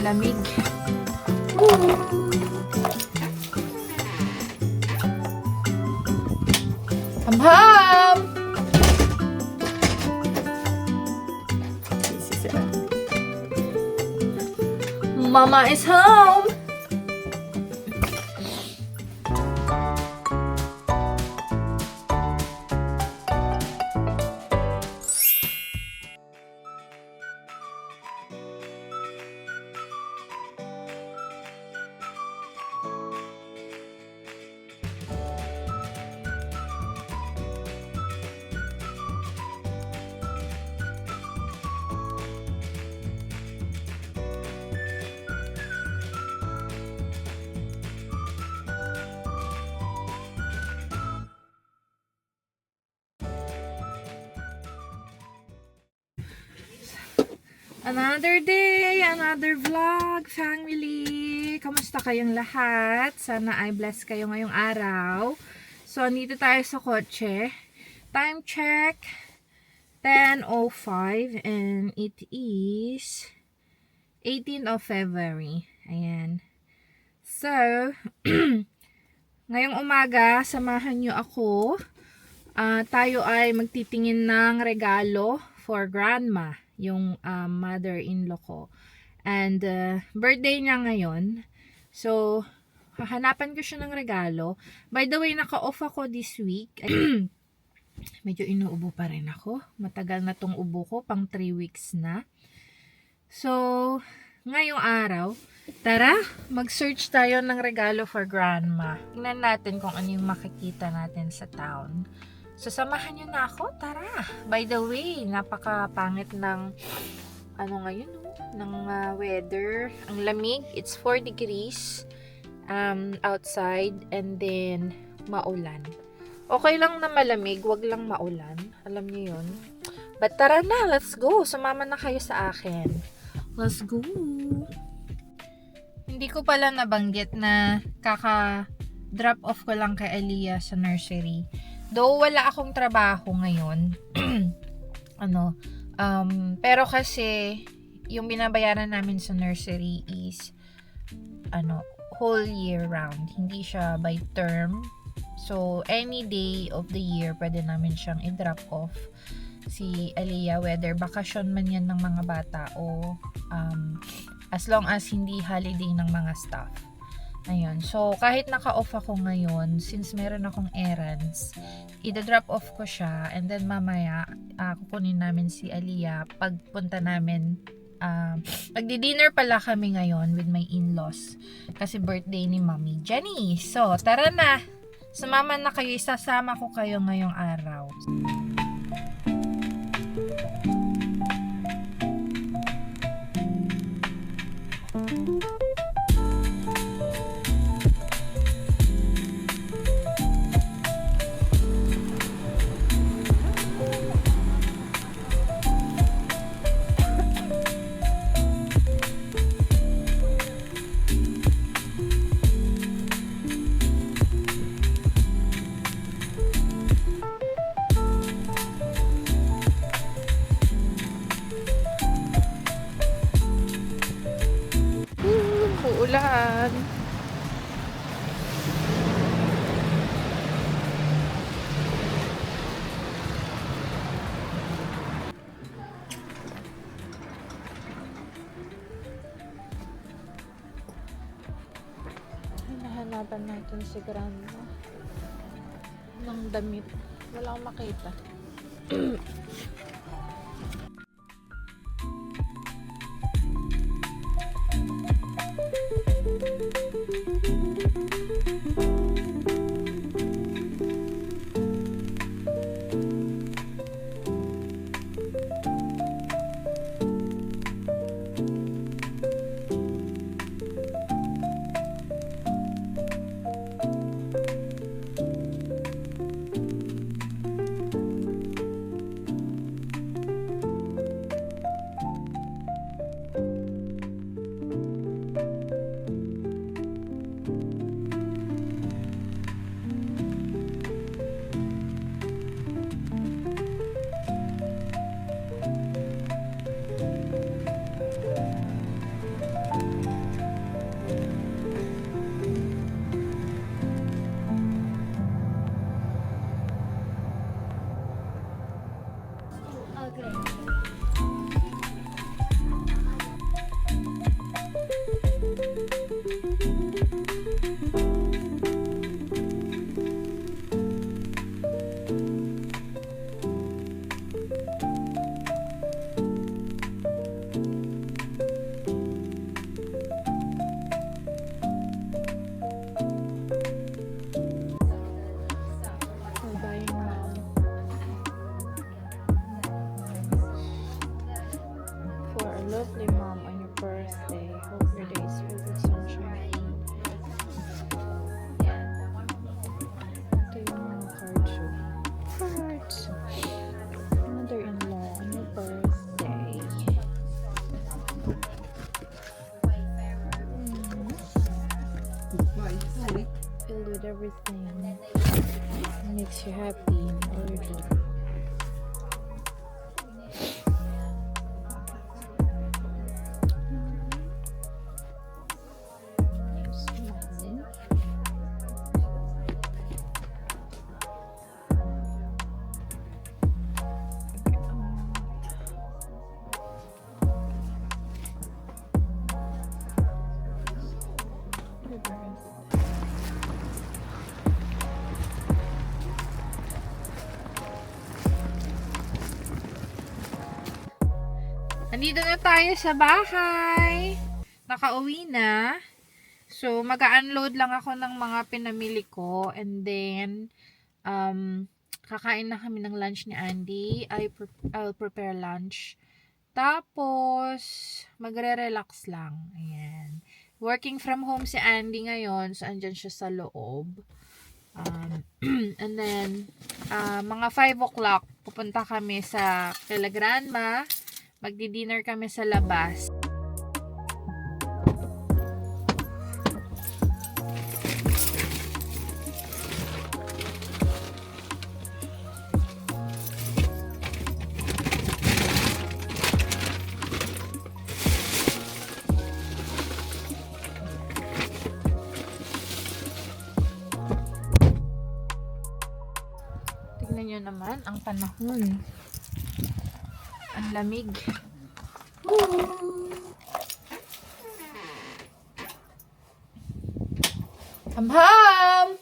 lamig. Ham-ham! Mama is home! Another day, another vlog, family. Kamusta kayong lahat? Sana ay blessed kayo ngayong araw. So, andito tayo sa kotse. Time check, 10:05 and it is 18th of February. Ayan. So, ngayong umaga, samahan nyo ako. Tayo ay magtitingin ng regalo for grandma, yung mother-in-law ko. And birthday niya ngayon. So, hahanapan ko siya ng regalo. By the way, naka-off ako this week. Medyo inuubo pa rin ako. Matagal na tong ubo ko, pang 3 weeks na. So, ngayong araw, tara, mag-search tayo ng regalo for grandma. Tingnan natin kung ano yung makikita natin sa town. So, samahan nyo na ako. Tara. By the way, napakapangit ng ngayon, ng weather. Ang lamig. It's 4 degrees outside and then maulan. Okay lang na malamig, wag lang maulan. Alam niyo yun. But tara na, let's go. Sumama na kayo sa akin. Let's go. Hindi ko pala nabanggit na kaka-drop off ko lang kay Aliyah sa nursery. Though wala akong trabaho ngayon, pero kasi yung binabayaran namin sa nursery is whole year round. Hindi siya by term. So, any day of the year, pwede namin siyang i-drop off si Aliyah, whether bakasyon man yan ng mga bata o as long as hindi holiday ng mga staff. Ayun. So, kahit naka-off ako ngayon, since meron akong errands, i-drop off ko siya and then mamaya, kukunin namin si Aliyah pagpunta namin. Magdi-dinner pala kami ngayon with my in-laws kasi birthday ni Mommy Jenny. So, tara na! Sumama na kayo, isasama ko kayo ngayong araw. Uulan. Hinahanapan natin si grandma ng damit. Wala akong makita. lovely, Mom, on your birthday. Hope your days filled with sunshine. Ito yung mga cards. Cards. Mother-in-law on your birthday. Filled with everything. Makes you happy already. Nandito na tayo sa bahay. Nakauwi na. So, mag-unload lang ako ng mga pinamili ko. And then, kakain na kami ng lunch ni Andy. I'll prepare lunch. Tapos, magre-relax lang. Ayan. Working from home si Andy ngayon. So, andyan siya sa loob. And then, mga 5 o'clock, pupunta kami sa kila Grandma. Magdi-dinner kami sa labas. Tignan nyo naman ang panahon. Ang lamig. I'm home!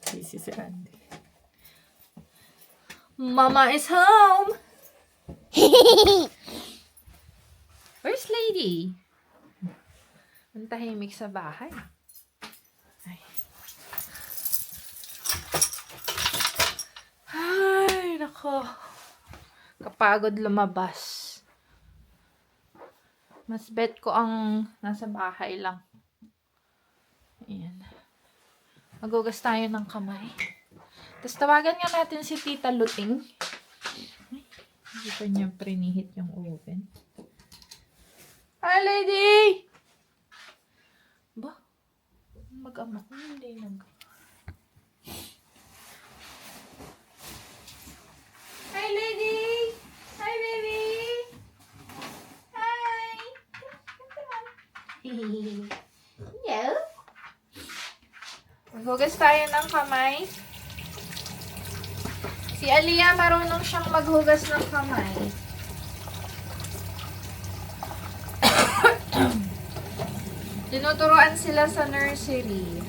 Busy si Andy. Mama is home! Where's Lady? Ang tahimik sa bahay. Ay. Ay, nako. Kapagod lumabas. Mas bet ko ang nasa bahay lang. Ayan. Magugas tayo ng kamay. Tapos tawagan nga natin si Tita Luting. Ay, hindi pa niya prinihit yung oven. Hi, Lady! Ba? Mag-ama ko hindi Hi, Lady! Hi, baby! Hi! Hello? Maghugas tayo ng kamay. Si Aliyah marunong siyang maghugas ng kamay. Tinuturuan sila sa nursery.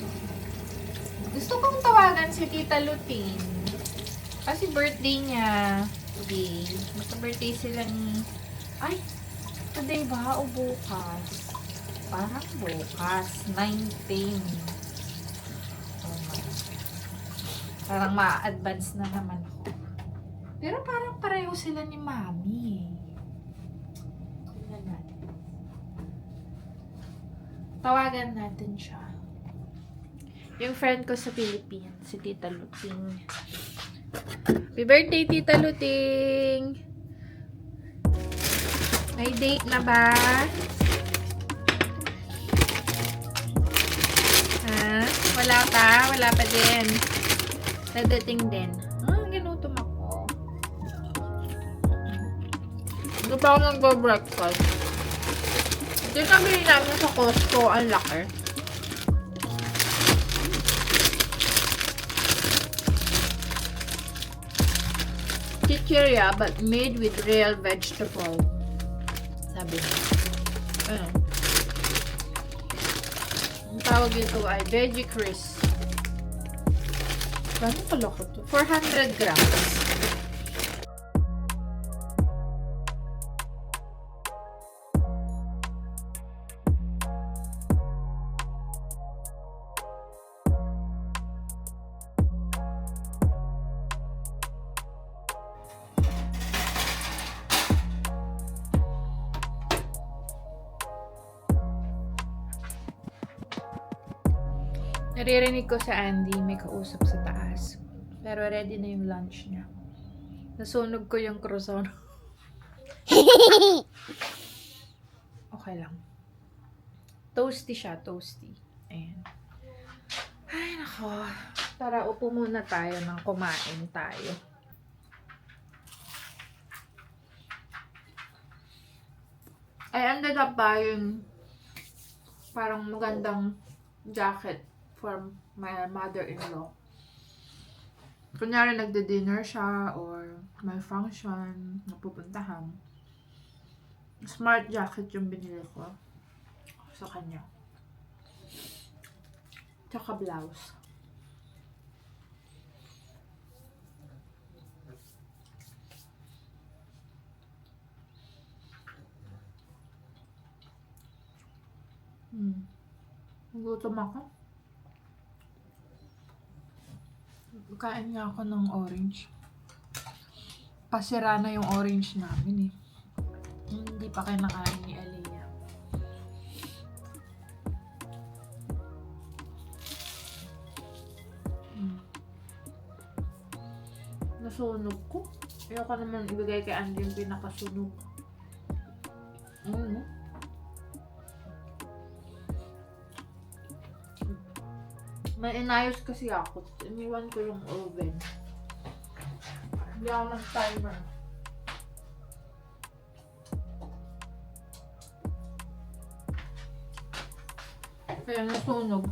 Gusto kong tawagan si Tita Lutin. Kasi birthday niya today. Magka-birthday sila ni... Ay! Today ba o bukas? Parang bukas. 19. Oh my. Parang ma-advance na naman ako. Pero parang pareho sila ni Mami. Tingnan natin. Tawagan natin siya. Yung friend ko sa Philippines, si Tita Luting. Happy birthday, Tita Luting! May date na ba? Ha? Wala pa? Wala pa din. Nadating din. Ginutom ako. Hindi pa ako nag-breakfast. Ito yung nabili namin sa Costco. Ang laki. Chichirya, but made with real vegetable. Sabi niya. Ano? Ang tawag ito ay Veggie Crisp. Gano'n pala ko ito? 400 grams. Naririnig ko sa Andy, may kausap sa taas. Pero ready na yung lunch niya. Nasunog ko yung croissant. Okay lang. Toasty siya, toasty. Ayan. Ay, nako. Tara, upo muna tayo nang kumain tayo. I ended up buying parang magandang jacket for my mother-in-law. Kunyari nagde-dinner siya or may function na pupuntahan. Smart jacket yung binili ko sa kanya. Tsaka blouse. Nagutom ako. Kain nga ako ng orange. Pasira na yung orange namin eh. Hindi pa kayo nakain ni Aliyah. Nasunog ko. Ayoko naman ibigay kay Andy yung pinakasunog. May inayos kasi ako. Iniwan ko yung oven. Hindi ako nag-timer. Kaya nasunog.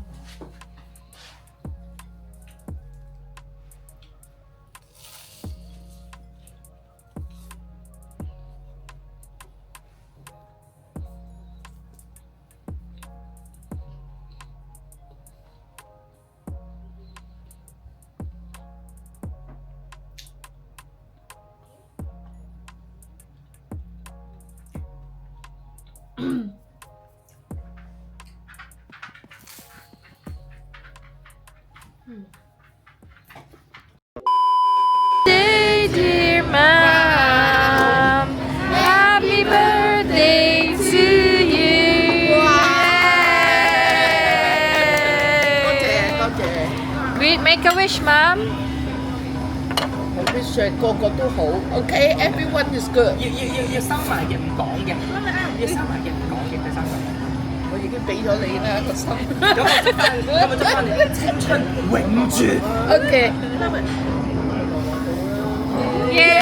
Day, dear mom, happy birthday to you. Make a wish, mom. I wish 個個都好，OK, everyone is good。要收埋嘅，唔講嘅，要收埋嘅，唔講嘅，佢收埋。我已經俾咗你啦個心。咁咪執翻你青春永駐。 OK。Yay!